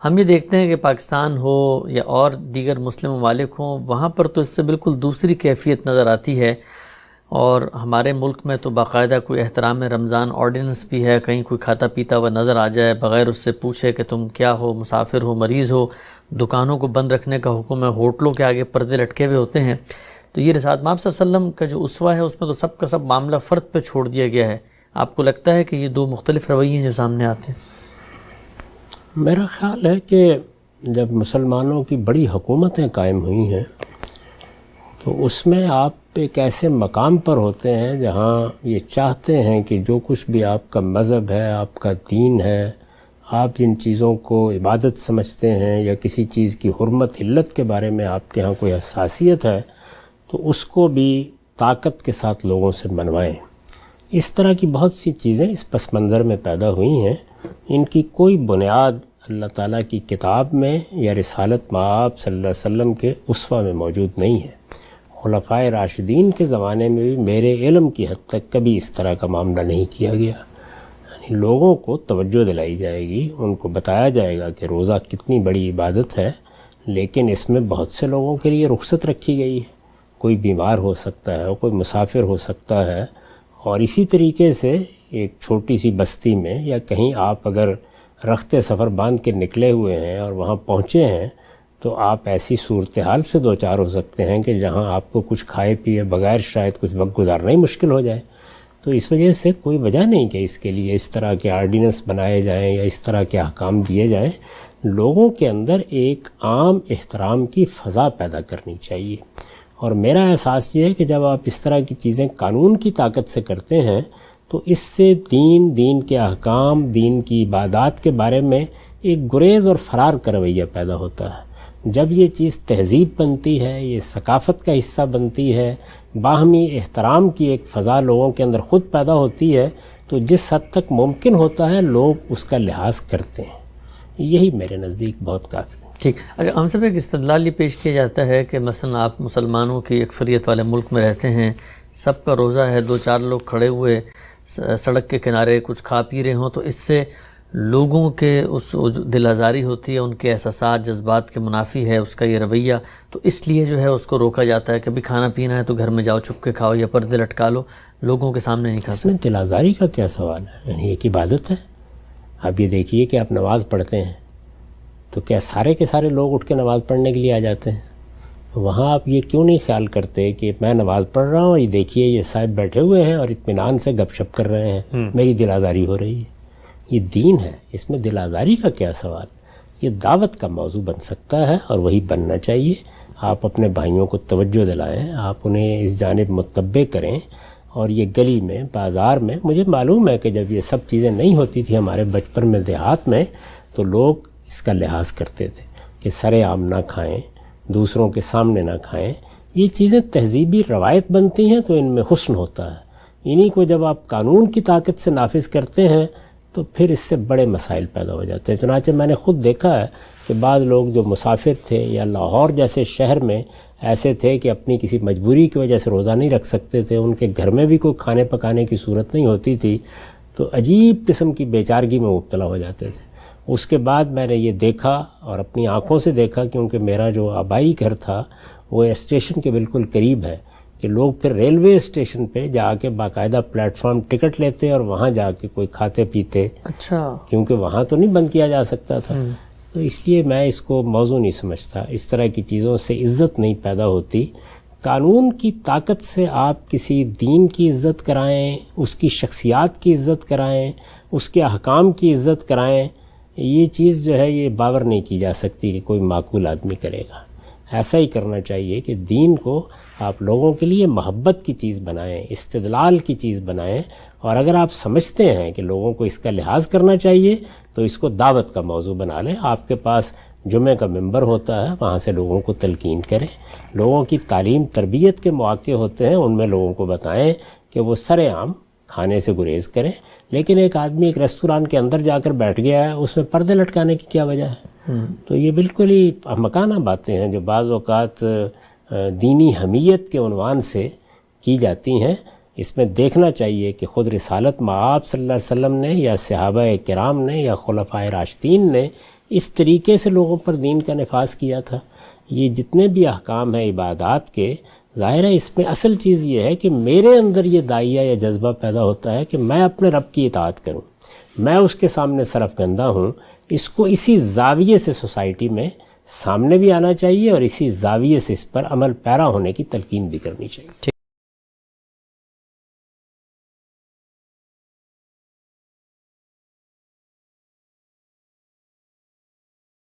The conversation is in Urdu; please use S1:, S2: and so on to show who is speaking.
S1: ہم یہ دیکھتے ہیں کہ پاکستان ہو یا اور دیگر مسلم ممالک ہوں، وہاں پر تو اس سے بالکل دوسری کیفیت نظر آتی ہے، اور ہمارے ملک میں تو باقاعدہ کوئی احترام رمضان آرڈیننس بھی ہے، کہیں کوئی کھاتا پیتا ہوا نظر آ جائے بغیر اس سے پوچھے کہ تم کیا ہو، مسافر ہو، مریض ہو، دکانوں کو بند رکھنے کا حکم ہے، ہوٹلوں کے آگے پردے لٹکے ہوئے ہوتے ہیں۔ تو یہ رسالت مآب صلی اللہ علیہ وسلم کا جو اسوہ ہے اس میں تو سب کا سب معاملہ فرد پہ چھوڑ دیا گیا ہے۔ آپ کو لگتا ہے کہ یہ دو مختلف رویے ہیں جو سامنے آتے ہیں؟
S2: میرا خیال ہے کہ جب مسلمانوں کی بڑی حکومتیں قائم ہوئی ہیں تو اس میں آپ ایک ایسے مقام پر ہوتے ہیں جہاں یہ چاہتے ہیں کہ جو کچھ بھی آپ کا مذہب ہے، آپ کا دین ہے، آپ جن چیزوں کو عبادت سمجھتے ہیں یا کسی چیز کی حرمت علت کے بارے میں آپ کے ہاں کوئی حساسیت ہے تو اس کو بھی طاقت کے ساتھ لوگوں سے منوائیں۔ اس طرح کی بہت سی چیزیں اس پس منظر میں پیدا ہوئی ہیں، ان کی کوئی بنیاد اللہ تعالیٰ کی کتاب میں یا رسالت مآب صلی اللہ علیہ وسلم کے اسوہ میں موجود نہیں ہے۔ خلفائے راشدین کے زمانے میں بھی میرے علم کی حد تک کبھی اس طرح کا معاملہ نہیں کیا گیا۔ یعنی لوگوں کو توجہ دلائی جائے گی، ان کو بتایا جائے گا کہ روزہ کتنی بڑی عبادت ہے، لیکن اس میں بہت سے لوگوں کے لیے رخصت رکھی گئی ہے۔ کوئی بیمار ہو سکتا ہے، کوئی مسافر ہو سکتا ہے، اور اسی طریقے سے ایک چھوٹی سی بستی میں یا کہیں آپ اگر رخت سفر باندھ کے نکلے ہوئے ہیں اور وہاں پہنچے ہیں تو آپ ایسی صورتحال سے دوچار ہو سکتے ہیں کہ جہاں آپ کو کچھ کھائے پیے بغیر شاید کچھ وقت گزارنا ہی مشکل ہو جائے۔ تو اس وجہ سے کوئی وجہ نہیں کہ اس کے لیے اس طرح کے آرڈیننس بنائے جائیں یا اس طرح کے احکام دیے جائیں۔ لوگوں کے اندر ایک عام احترام کی فضا پیدا کرنی چاہیے، اور میرا احساس یہ ہے کہ جب آپ اس طرح کی چیزیں قانون کی طاقت سے کرتے ہیں تو اس سے دین کے احکام، دین کی عبادات کے بارے میں ایک گریز اور فرار کا رویہ پیدا ہوتا ہے۔ جب یہ چیز تہذیب بنتی ہے، یہ ثقافت کا حصہ بنتی ہے، باہمی احترام کی ایک فضا لوگوں کے اندر خود پیدا ہوتی ہے، تو جس حد تک ممکن ہوتا ہے لوگ اس کا لحاظ کرتے ہیں۔ یہی میرے نزدیک بہت کافی ہے۔
S1: ٹھیک، اگر ہم سب ایک استدلال یہ پیش کیا جاتا ہے کہ مثلا آپ مسلمانوں کی اکثریت والے ملک میں رہتے ہیں، سب کا روزہ ہے، دو چار لوگ کھڑے ہوئے سڑک کے کنارے کچھ کھا پی رہے ہوں تو اس سے لوگوں کے اس دل آزاری ہوتی ہے، ان کے احساسات جذبات کے منافی ہے اس کا یہ رویہ، تو اس لیے جو ہے اس کو روکا جاتا ہے۔ کبھی کھانا پینا ہے تو گھر میں جاؤ چپ کے کھاؤ یا پردے لٹکا لو، لوگوں کے سامنے نہیں کھا
S2: اس میں دل آزاری کا کیا سوال ہے؟ یعنی ایک عبادت ہے۔ آپ یہ دیکھیے کہ آپ نماز پڑھتے ہیں تو کیا سارے کے سارے لوگ اٹھ کے نماز پڑھنے کے لیے آ جاتے ہیں؟ تو وہاں آپ یہ کیوں نہیں خیال کرتے کہ میں نماز پڑھ رہا ہوں، یہ دیکھیے یہ صاحب بیٹھے ہوئے ہیں اور اطمینان سے گپ شپ کر رہے ہیں، میری دل آزاری ہو رہی ہے۔ یہ دین ہے، اس میں دل آزاری کا کیا سوال؟ یہ دعوت کا موضوع بن سکتا ہے اور وہی بننا چاہیے۔ آپ اپنے بھائیوں کو توجہ دلائیں، آپ انہیں اس جانب متنبع کریں، اور یہ گلی میں بازار میں، مجھے معلوم ہے کہ جب یہ سب چیزیں نہیں ہوتی تھی ہمارے بچپن میں دیہات میں، تو لوگ اس کا لحاظ کرتے تھے کہ سر عام نہ کھائیں، دوسروں کے سامنے نہ کھائیں۔ یہ چیزیں تہذیبی روایت بنتی ہیں تو ان میں حسن ہوتا ہے۔ انہی کو جب آپ قانون کی طاقت سے نافذ کرتے ہیں تو پھر اس سے بڑے مسائل پیدا ہو جاتے ہیں۔ چنانچہ میں نے خود دیکھا ہے کہ بعض لوگ جو مسافر تھے یا لاہور جیسے شہر میں ایسے تھے کہ اپنی کسی مجبوری کی وجہ سے روزہ نہیں رکھ سکتے تھے، ان کے گھر میں بھی کوئی کھانے پکانے کی صورت نہیں ہوتی تھی، تو عجیب قسم کی بے چارگی میں مبتلا ہو جاتے تھے۔ اس کے بعد میں نے یہ دیکھا اور اپنی آنکھوں سے دیکھا، کیونکہ میرا جو آبائی گھر تھا وہ اسٹیشن کے بالکل قریب ہے، کہ لوگ پھر ریلوے اسٹیشن پہ جا کے باقاعدہ پلیٹ فارم ٹکٹ لیتے اور وہاں جا کے کوئی کھاتے پیتے۔
S1: اچھا،
S2: کیونکہ وہاں تو نہیں بند کیا جا سکتا تھا۔ تو اس لیے میں اس کو موضوع نہیں سمجھتا۔ اس طرح کی چیزوں سے عزت نہیں پیدا ہوتی۔ قانون کی طاقت سے آپ کسی دین کی عزت کرائیں، اس کی شخصیات کی عزت کرائیں، اس کے احکام کی عزت کرائیں، یہ چیز جو ہے یہ باور نہیں کی جا سکتی کہ کوئی معقول آدمی کرے گا۔ ایسا ہی کرنا چاہیے کہ دین کو آپ لوگوں کے لیے محبت کی چیز بنائیں، استدلال کی چیز بنائیں، اور اگر آپ سمجھتے ہیں کہ لوگوں کو اس کا لحاظ کرنا چاہیے تو اس کو دعوت کا موضوع بنا لیں۔ آپ کے پاس جمعہ کا ممبر ہوتا ہے، وہاں سے لوگوں کو تلقین کریں، لوگوں کی تعلیم تربیت کے مواقع ہوتے ہیں، ان میں لوگوں کو بتائیں کہ وہ سر عام کھانے سے گریز کریں۔ لیکن ایک آدمی ایک ریستوران کے اندر جا کر بیٹھ گیا ہے، اس میں پردے لٹکانے کی کیا وجہ ہے؟ تو یہ بالکل ہی احمقانہ باتیں ہیں جو بعض اوقات دینی حمیت کے عنوان سے کی جاتی ہیں۔ اس میں دیکھنا چاہیے کہ خود رسالت مآب صلی اللہ علیہ وسلم نے یا صحابہ کرام نے یا خلفائے راشدین نے اس طریقے سے لوگوں پر دین کا نفاذ کیا تھا۔ یہ جتنے بھی احکام ہیں عبادات کے، ظاہر ہے اس میں اصل چیز یہ ہے کہ میرے اندر یہ داعیہ یا جذبہ پیدا ہوتا ہے کہ میں اپنے رب کی اطاعت کروں، میں اس کے سامنے سرفکندہ ہوں۔ اس کو اسی زاویے سے سوسائٹی میں سامنے بھی آنا چاہیے اور اسی زاویے سے اس پر عمل پیرا ہونے کی تلقین بھی کرنی چاہیے۔